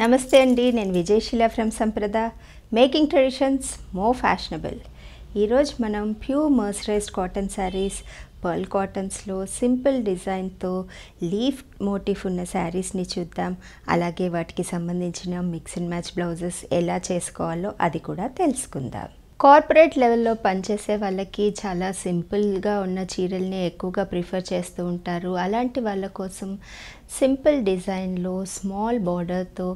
నమస్తే అండి, నేను Vijayasheela from Sampradha making traditions more fashionable. ఈరోజు మనం pure mercerized cotton sarees, pearl కాటన్స్లో సింపుల్ డిజైన్తో లీఫ్ మోటిఫ్ ఉన్న శారీస్ని చూద్దాం. అలాగే వాటికి సంబంధించిన మిక్స్ అండ్ మ్యాచ్ బ్లౌజెస్ ఎలా చేసుకోవాలో అది కూడా తెలుసుకుందాం. కార్పొరేట్ లెవెల్లో పనిచేసే వాళ్ళకి చాలా సింపుల్గా ఉన్న చీరల్ని ఎక్కువగా ప్రిఫర్ చేస్తూ ఉంటారు. అలాంటి వాళ్ళ కోసం సింపుల్ డిజైన్లో స్మాల్ బార్డర్తో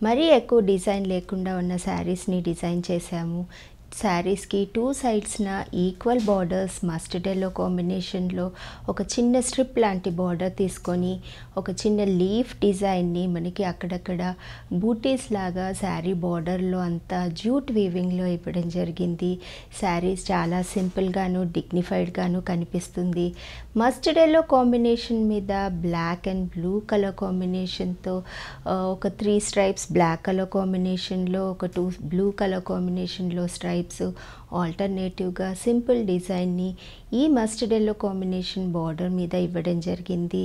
మరీ ఎక్కువ డిజైన్ లేకుండా ఉన్న శారీస్ని డిజైన్ చేశాము. శారీస్కి టూ సైడ్స్న ఈక్వల్ బార్డర్స్ మస్టర్డ్ ఎల్లో కాంబినేషన్లో ఒక చిన్న స్ట్రిప్ లాంటి బార్డర్ తీసుకొని ఒక చిన్న లీఫ్ డిజైన్ని మనకి అక్కడక్కడ బూటీస్ లాగా శారీ బార్డర్లో అంతా జూట్ వీవింగ్లో ఇవ్వడం జరిగింది. శారీస్ చాలా సింపుల్గాను డిగ్నిఫైడ్గాను కనిపిస్తుంది. మస్టర్డ్ ఎల్లో కాంబినేషన్ మీద బ్లాక్ అండ్ బ్లూ కలర్ కాంబినేషన్తో ఒక 3 స్ట్రైప్స్ బ్లాక్ కలర్ కాంబినేషన్లో, ఒక 2 బ్లూ కలర్ కాంబినేషన్లో స్ట్రైప్స్ ఆల్టర్నేటివ్గా సింపుల్ డిజైన్ని ఈ మస్టర్డ్ ఎల్లో కాంబినేషన్ బార్డర్ మీద ఇవ్వడం జరిగింది.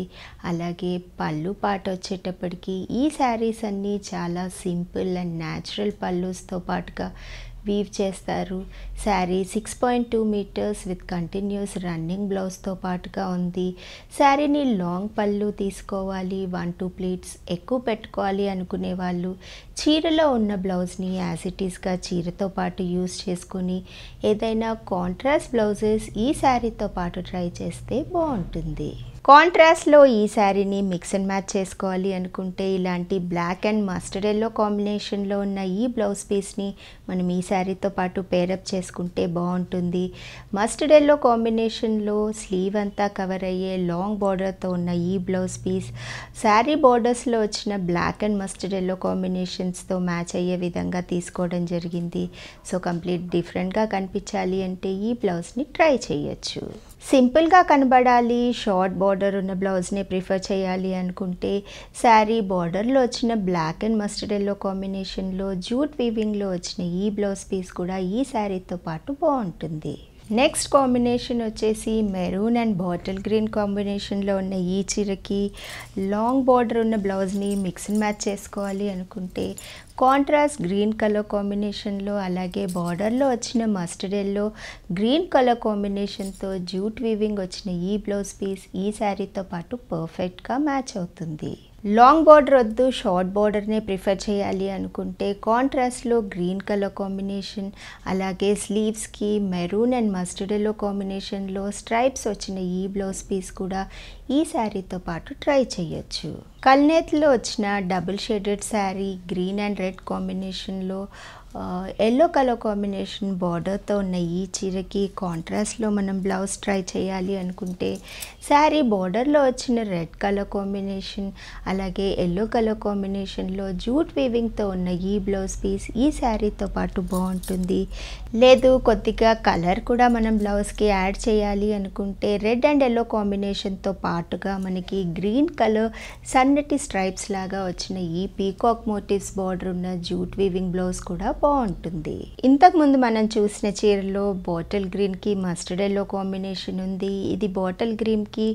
అలాగే పళ్ళు పాట వచ్చేటప్పటికి ఈ శారీస్ అన్నీ చాలా సింపుల్ అండ్ న్యాచురల్ పళ్ళుస్తో పాటుగా వీవ్ చేస్తారు. Saree 6.2 metres with continuous running బ్లౌజ్తో పాటుగా ఉంది. శారీని లాంగ్ పళ్ళు తీసుకోవాలి, 1-2 ప్లీట్స్ ఎక్కువ పెట్టుకోవాలి అనుకునే వాళ్ళు చీరలో ఉన్న బ్లౌజ్ని యాజ్ ఇట్ ఈస్గా చీరతో పాటు యూస్ చేసుకొని ఏదైనా కాంట్రాస్ట్ బ్లౌజెస్ ఈ శారీతో పాటు ట్రై చేస్తే బాగుంటుంది. కాంట్రాస్ట్లో ఈ శారీని మిక్స్ అండ్ మ్యాచ్ చేసుకోవాలి అనుకుంటే ఇలాంటి బ్లాక్ అండ్ మస్టర్డ్ ఎల్లో కాంబినేషన్లో ఉన్న ఈ బ్లౌజ్ పీస్ని మనం ఈ శారీతో పాటు పేరప్ చేసుకుంటే బాగుంటుంది. మస్టర్డ్ ఎల్లో కాంబినేషన్లో స్లీవ్ అంతా కవర్ అయ్యే లాంగ్ బార్డర్తో ఉన్న ఈ బ్లౌజ్ పీస్ శారీ బార్డర్స్లో వచ్చిన బ్లాక్ అండ్ మస్టర్డ్ ఎల్లో కాంబినేషన్స్తో మ్యాచ్ అయ్యే విధంగా తీసుకోవడం జరిగింది. సో కంప్లీట్ డిఫరెంట్గా కనిపించాలి అంటే ఈ బ్లౌజ్ని ట్రై చేయొచ్చు. సింపుల్గా కనబడాలి, షార్ట్ బార్డర్ ఉన్న బ్లౌజ్ని ప్రిఫర్ చేయాలి అనుకుంటే శారీ బార్డర్లో వచ్చిన బ్లాక్ అండ్ మస్టర్డ్ ఎల్లో కాంబినేషన్లో జూట్ వీవింగ్లో వచ్చిన ఈ బ్లౌజ్ పీస్ కూడా ఈ శారీతో పాటు బాగుంటుంది. నెక్స్ట్ కాంబినేషన్ వచ్చేసి మెరూన్ అండ్ బాటిల్ గ్రీన్ కాంబినేషన్లో ఉన్న ఈ చీరకి లాంగ్ బార్డర్ ఉన్న బ్లౌజ్ని మిక్స్ అండ్ మ్యాచ్ చేసుకోవాలి అనుకుంటే కాంట్రాస్ట్ గ్రీన్ కలర్ కాంబినేషన్లో అలాగే బార్డర్లో వచ్చిన మస్టర్డ్ ఎల్లో గ్రీన్ కలర్ కాంబినేషన్తో జూట్ వీవింగ్ వచ్చిన ఈ బ్లౌజ్ పీస్ ఈ శారీతో పాటు పర్ఫెక్ట్గా మ్యాచ్ అవుతుంది. లాంగ్ బార్డర్ వద్దు, షార్ట్ బార్డర్నే ప్రిఫర్ చేయాలి అనుకుంటే కాంట్రాస్ట్లో గ్రీన్ కలర్ కాంబినేషన్ అలాగే స్లీవ్స్కి మెరూన్ అండ్ మస్టర్డ్ ఎల్లో కాంబినేషన్లో స్ట్రైప్స్ వచ్చిన ఈ బ్లౌజ్ పీస్ కూడా ఈ శారీతో పాటు ట్రై చేయొచ్చు. కల్నేత్లో వచ్చిన double shaded sari green and red కాంబినేషన్లో ఎల్లో కలర్ కాంబినేషన్ బార్డర్తో ఉన్న ఈ చీరకి కాంట్రాస్ట్లో మనం బ్లౌజ్ ట్రై చేయాలి అనుకుంటే శారీ బార్డర్లో వచ్చిన రెడ్ కలర్ కాంబినేషన్ అలాగే ఎల్లో కలర్ కాంబినేషన్లో జూట్ వీవింగ్తో ఉన్న ఈ బ్లౌజ్ పీస్ ఈ శారీతో పాటు బాగుంటుంది. లేదు కొద్దిగా కలర్ కూడా మనం బ్లౌజ్కి యాడ్ చేయాలి అనుకుంటే రెడ్ అండ్ ఎల్లో కాంబినేషన్తో పాటుగా మనకి గ్రీన్ కలర్ సన్నటి స్ట్రైప్స్ లాగా వచ్చిన ఈ పీకాక్ మోటివ్స్ బార్డర్ ఉన్న జూట్ వీవింగ్ బ్లౌజ్ కూడా బాగుంటుంది. ఇంతకుముందు మనం చూసిన చీరలో బాటిల్ గ్రీన్కి మస్టర్డ్ ఎల్లో కాంబినేషన్ ఉంది. ఇది బాటిల్ గ్రీన్కి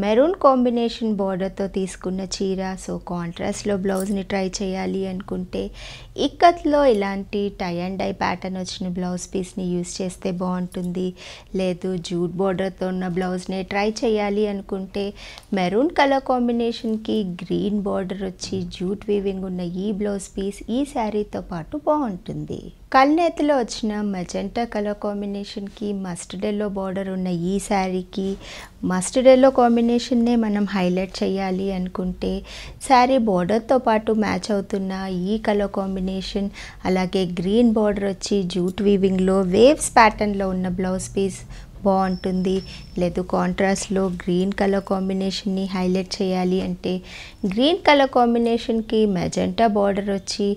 మెరూన్ కాంబినేషన్ బార్డర్తో తీసుకున్న చీర. సో కాంట్రాస్ట్లో బ్లౌజ్ని ట్రై చేయాలి అనుకుంటే ఇక్కత్లో ఇలాంటి టై అండ్ డై ప్యాటర్న్ వచ్చిన బ్లౌజ్ పీస్ని యూస్ చేస్తే బాగుంటుంది. లేదు జూట్ బార్డర్తో ఉన్న బ్లౌజ్ని ట్రై చేయాలి అనుకుంటే మెరూన్ కలర్ కాంబినేషన్కి గ్రీన్ బార్డర్ వచ్చి జూట్ వీవింగ్ ఉన్న ఈ బ్లౌజ్ పీస్ ఈ శారీతో పాటు బాగుంటుంది. కల్నేతలో వచ్చిన మెజెంటా కలర్ కాంబినేషన్కి మస్టర్డ్ ఎల్లో బార్డర్ ఉన్న ఈ శారీకి మస్టర్డ్ ఎల్లో కాంబినేషన్నే మనం హైలైట్ చేయాలి అనుకుంటే శారీ బార్డర్తో పాటు మ్యాచ్ అవుతున్న ఈ కలర్ కాంబినేషన్ అలాగే గ్రీన్ బార్డర్ వచ్చి జూట్ వీవింగ్లో వేవ్స్ ప్యాటర్న్లో ఉన్న బ్లౌజ్ పీస్ బాగుంటుంది. లేదు కాంట్రాస్ట్లో గ్రీన్ కలర్ కాంబినేషన్ని హైలైట్ చేయాలి అంటే గ్రీన్ కలర్ కాంబినేషన్కి మెజెంటా బార్డర్ వచ్చి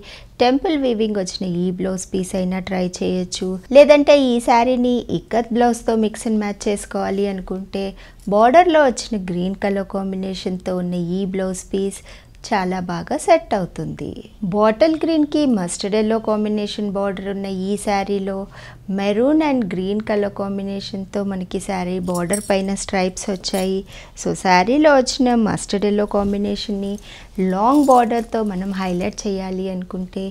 టెంపుల్ వీవింగ్ వచ్చిన ఈ బ్లౌజ్ పీస్ అయినా ట్రై చేయొచ్చు. లేదంటే ఈ శారీని ఇక్కత్ బ్లౌజ్తో మిక్స్ అండ్ మ్యాచ్ చేసుకోవాలి అనుకుంటే బార్డర్లో వచ్చిన గ్రీన్ కలర్ కాంబినేషన్తో ఉన్న ఈ బ్లౌజ్ పీస్ చాలా బాగా సెట్ అవుతుంది. బాటిల్ గ్రీన్కి మస్టర్డ్ ఎల్లో కాంబినేషన్ బార్డర్ ఉన్న ఈ శారీలో మెరూన్ అండ్ గ్రీన్ కలర్ కాంబినేషన్తో మనకి శారీ బార్డర్ పైన స్ట్రైప్స్ వచ్చాయి. సో శారీలో వచ్చిన మస్టర్డ్ ఎల్లో కాంబినేషన్ని లాంగ్ బార్డర్తో మనం హైలైట్ చేయాలి అనుకుంటే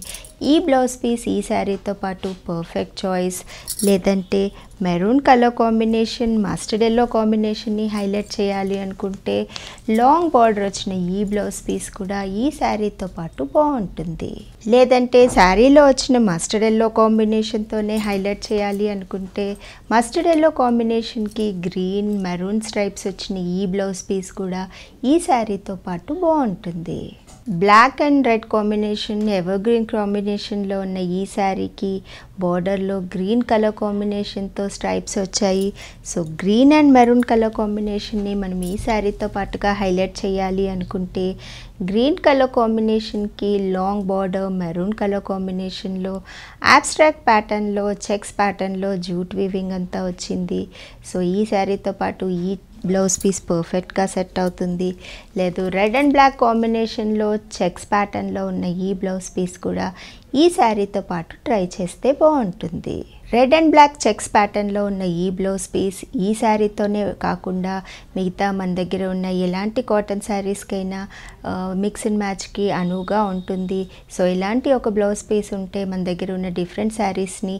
ఈ బ్లౌజ్ పీస్ ఈ శారీతో పాటు పర్ఫెక్ట్ చాయిస్. లేదంటే maroon colour combination mustard yellow కాంబినేషన్ని హైలైట్ చేయాలి అనుకుంటే లాంగ్ బార్డర్ వచ్చిన ఈ బ్లౌజ్ పీస్ కూడా ఈ శారీతో పాటు బాగుంటుంది. లేదంటే శారీలో వచ్చిన మస్టర్డ్ ఎల్లో కాంబినేషన్తోనే హైలైట్ చేయాలి అనుకుంటే మస్టర్డ్ ఎల్లో కాంబినేషన్కి గ్రీన్ మెరూన్ స్ట్రైప్స్ వచ్చిన ఈ బ్లౌజ్ పీస్ కూడా ఈ శారీతో పాటు బాగుంటుంది. Black and red combination evergreen కాంబినేషన్లో ఉన్న ఈ శారీకి బార్డర్లో గ్రీన్ కలర్ కాంబినేషన్తో స్ట్రైప్స్ వచ్చాయి. So green and maroon colour కాంబినేషన్ని మనం ఈ శారీతో పాటుగా హైలైట్ చేయాలి అనుకుంటే గ్రీన్ కలర్ కాంబినేషన్కి లాంగ్ బార్డర్ మెరూన్ కలర్ కాంబినేషన్లో అబ్స్ట్రాక్ట్ ప్యాటర్న్లో చెక్స్ ప్యాటర్న్లో జూట్ వీవింగ్ అంతా వచ్చింది. సో ఈ శారీతో పాటు ఈ బ్లౌజ్ పీస్ పర్ఫెక్ట్గా సెట్ అవుతుంది. లేదు రెడ్ అండ్ బ్లాక్ కాంబినేషన్లో చెక్స్ ప్యాటర్న్లో ఉన్న ఈ బ్లౌజ్ పీస్ కూడా ఈ శారీతో పాటు ట్రై చేస్తే బాగుంటుంది. రెడ్ అండ్ బ్లాక్ చెక్స్ ప్యాటర్న్లో ఉన్న ఈ బ్లౌజ్ పీస్ ఈ శారీతోనే కాకుండా మిగతా మన దగ్గర ఉన్న ఎలాంటి కాటన్ శారీస్కైనా మిక్స్ అండ్ మ్యాచ్కి అనువుగా ఉంటుంది. సో ఇలాంటి ఒక బ్లౌజ్ పీస్ ఉంటే మన దగ్గర ఉన్న డిఫరెంట్ శారీస్ని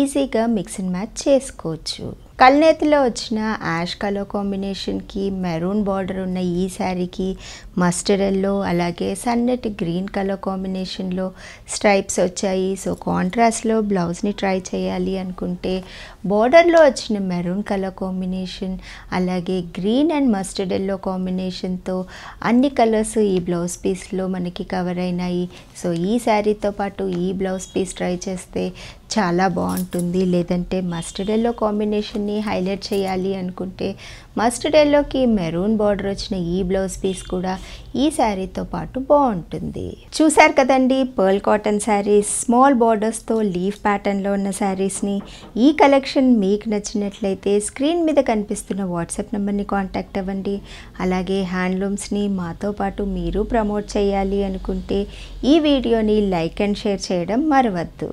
ఈజీగా మిక్స్ అండ్ మ్యాచ్ చేసుకోవచ్చు. కల్నేతిలో వచ్చిన యాష్ కలర్ కాంబినేషన్కి మెరూన్ బార్డర్ ఉన్న ఈ శారీకి మస్టర్డ్ ఎల్లో అలాగే సన్నటి గ్రీన్ కలర్ కాంబినేషన్లో స్ట్రైప్స్ వచ్చాయి. సో కాంట్రాస్ట్లో బ్లౌజ్ని ట్రై చేయాలి అనుకుంటే బార్డర్లో వచ్చిన మెరూన్ కలర్ కాంబినేషన్ అలాగే గ్రీన్ అండ్ మస్టర్డ్ ఎల్లో కాంబినేషన్తో అన్ని కలర్స్ ఈ బ్లౌజ్ పీస్లో మనకి కవర్ అయినాయి. సో ఈ శారీతో పాటు ఈ బ్లౌజ్ పీస్ ట్రై చేస్తే చాలా బాగుంటుంది. లేదంటే మస్టర్డ్ ఎల్లో కాంబినేషన్ని హైలైట్ చేయాలి అనుకుంటే మస్టర్డ్ ఎల్లోకి మెరూన్ బార్డర్ వచ్చిన ఈ బ్లౌజ్ పీస్ కూడా ఈ శారీతో పాటు బాగుంటుంది. చూసారు కదండి పర్ల్ కాటన్ శారీస్ స్మాల్ బార్డర్స్తో లీఫ్ ప్యాటర్న్లో ఉన్న శారీస్ని. ఈ కలెక్షన్ మీకు నచ్చినట్లయితే స్క్రీన్ మీద కనిపిస్తున్న వాట్సాప్ నెంబర్ని కాంటాక్ట్ అవ్వండి. అలాగే హ్యాండ్లూమ్స్ని మాతో పాటు మీరు ప్రమోట్ చేయాలి అనుకుంటే ఈ వీడియోని లైక్ అండ్ షేర్ చేయడం మరవద్దు.